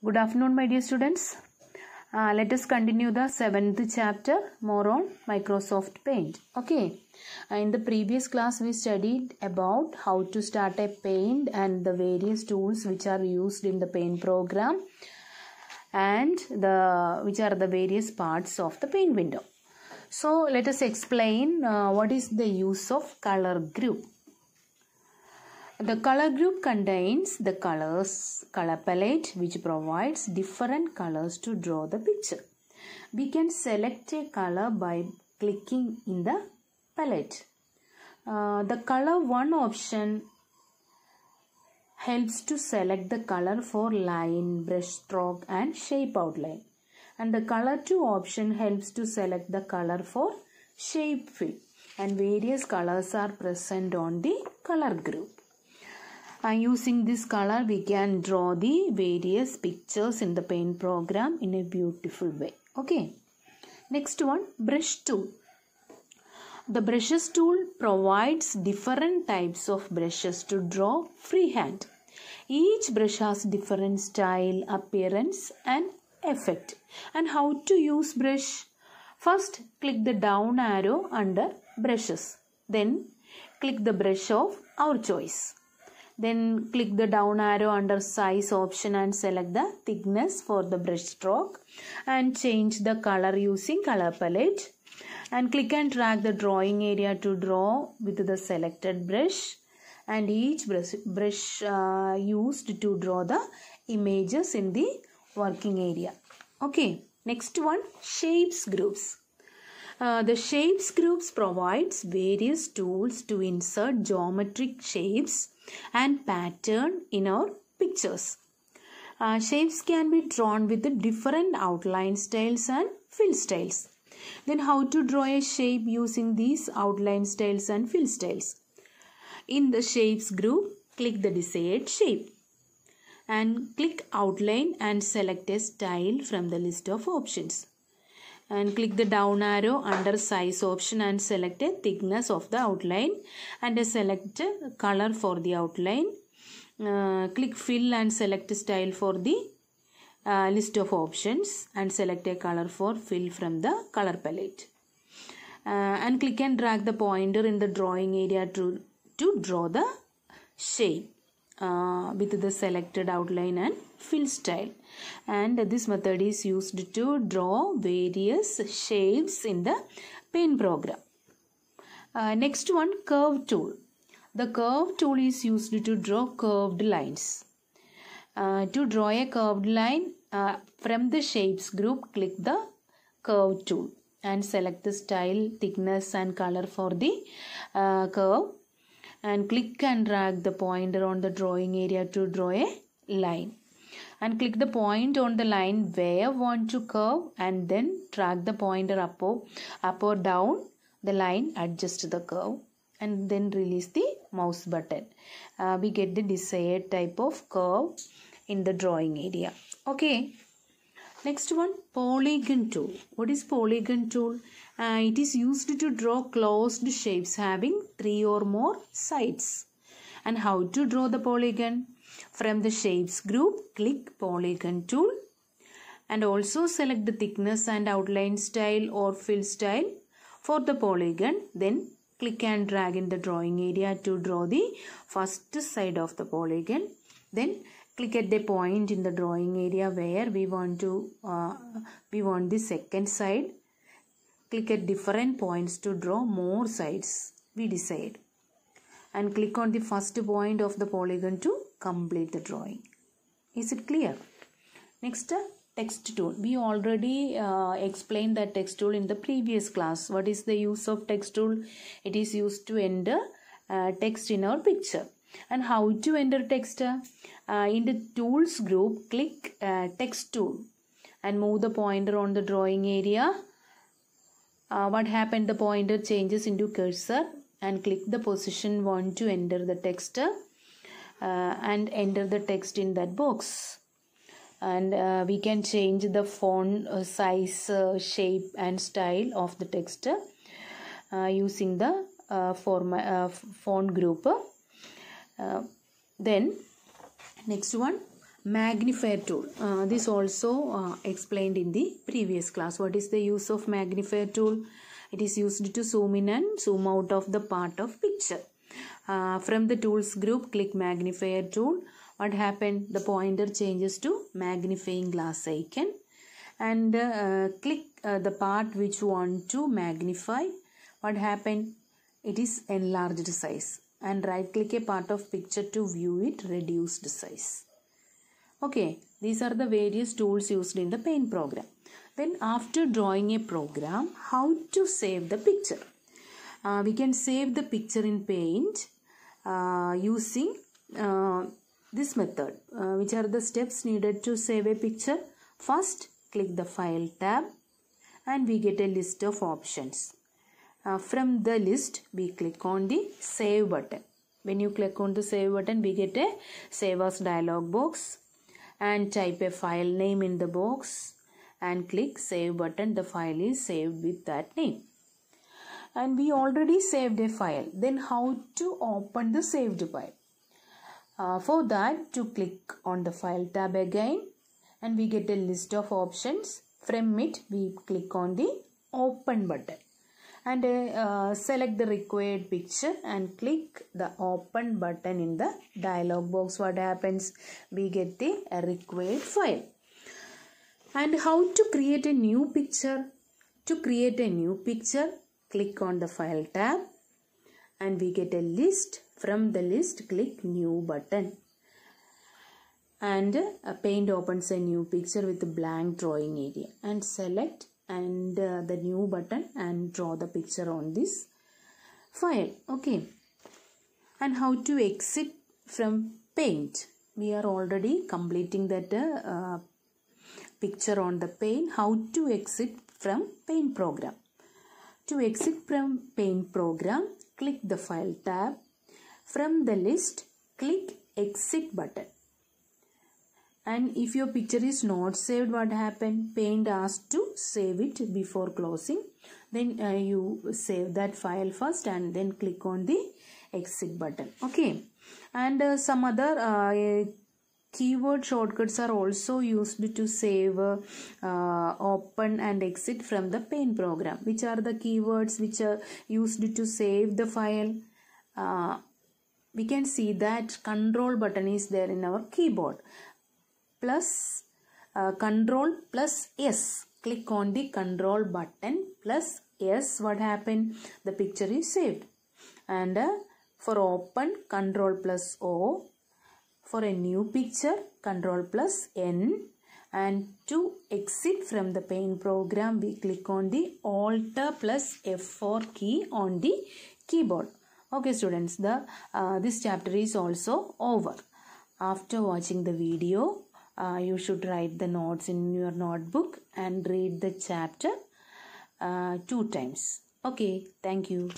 Good afternoon, my dear students. Let us continue the 7th chapter, more on Microsoft Paint. Okay. In the previous class, we studied about how to start a paint and the various tools which are used in the paint program and which are the various parts of the paint window. So, let us explain what is the use of color group. The color group contains the color palette which provides different colors to draw the picture. We can select a color by clicking in the palette. The color 1 option helps to select the color for line, brush stroke and shape outline. And the color 2 option helps to select the color for shape fill. And various colors are present on the color group. Using this color, we can draw the various pictures in the paint program in a beautiful way. Okay. Next one, brush tool. The brushes tool provides different types of brushes to draw freehand. Each brush has different style, appearance and effect. And how to use brush? First, click the down arrow under brushes. Then, click the brush of our choice. Then click the down arrow under size option and select the thickness for the brush stroke and change the color using color palette. And click and drag the drawing area to draw with the selected brush and each brush used to draw the images in the working area. Okay, next one, shapes groups. The shapes groups provides various tools to insert geometric shapes and pattern in our pictures. Shapes can be drawn with different outline styles and fill styles. Then how to draw a shape using these outline styles and fill styles? In the shapes group, click the desired shape and click outline and select a style from the list of options. And click the down arrow under size option and select a thickness of the outline and select a color for the outline. Click fill and select style for the list of options and select a color for fill from the color palette. And click and drag the pointer in the drawing area to draw the shape with the selected outline and fill style. And this method is used to draw various shapes in the paint program. Next one, curve tool. The curve tool is used to draw curved lines. To draw a curved line from the shapes group, click the curve tool and select the style, thickness and color for the curve. And click and drag the pointer on the drawing area to draw a line. And click the point on the line where you want to curve and then drag the pointer up or down the line, adjust the curve and then release the mouse button. We get the desired type of curve in the drawing area. Okay. Next one, polygon tool. What is polygon tool? It is used to draw closed shapes having 3 or more sides. And how to draw the polygon? From the shapes group, click polygon tool and also select the thickness and outline style or fill style for the polygon. Then click and drag in the drawing area to draw the first side of the polygon. Then click at the point in the drawing area where we want the second side. Click at different points to draw more sides we decide. And click on the first point of the polygon to complete the drawing. Is it clear? Next, text tool. We already explained that text tool in the previous class. What is the use of text tool? It is used to enter text in our picture. And how to enter text? In the tools group, click text tool and move the pointer on the drawing area. What happened? The pointer changes into cursor and click the position want to enter the text and enter the text in that box. And we can change the font size, shape and style of the text using the font group. Then next one, Magnifier tool. This also explained in the previous class. What is the use of magnifier tool? It is used to zoom in and zoom out of the part of picture. From the tools group, click magnifier tool. What happened? The pointer changes to magnifying glass icon, and click the part which you want to magnify. What happened? It is enlarged size, and right click a part of picture to view it reduced size. Okay, these are the various tools used in the paint program. Then after drawing a program, how to save the picture? We can save the picture in paint using this method. Which are the steps needed to save a picture? First, click the file tab and we get a list of options. From the list, we click on the save button. When you click on the save button, we get a save as dialog box, and type a file name in the box and click save button. The file is saved with that name. And we already saved a file. Then how to open the saved file? For that, to click on the file tab again and we get a list of options. From it, we click on the open button and select the required picture and click the open button in the dialog box. What happens? We get the required file. And how to create a new picture? To create a new picture, click on the file tab and we get a list. From the list, click new button. And Paint opens a new picture with a blank drawing area, and select and the new button and draw the picture on this file. Okay. And how to exit from paint? We are already completing that picture on the paint. How to exit from paint program? To exit from paint program, click the file tab. From the list, click exit button. And if your picture is not saved, what happened? Paint asks to save it before closing. Then you save that file first and then click on the exit button. Okay. And some other keyword shortcuts are also used to save, open and exit from the paint program. Which are the keywords which are used to save the file? We can see that control button is there in our keyboard. Plus control plus S. Click on the control button plus S. What happened? The picture is saved. And for open, control plus O. For a new picture, control plus N. And to exit from the paint program, we click on the Alt plus F4 key on the keyboard. Okay students, this chapter is also over. After watching the video, you should write the notes in your notebook and read the chapter 2 times. Okay, thank you.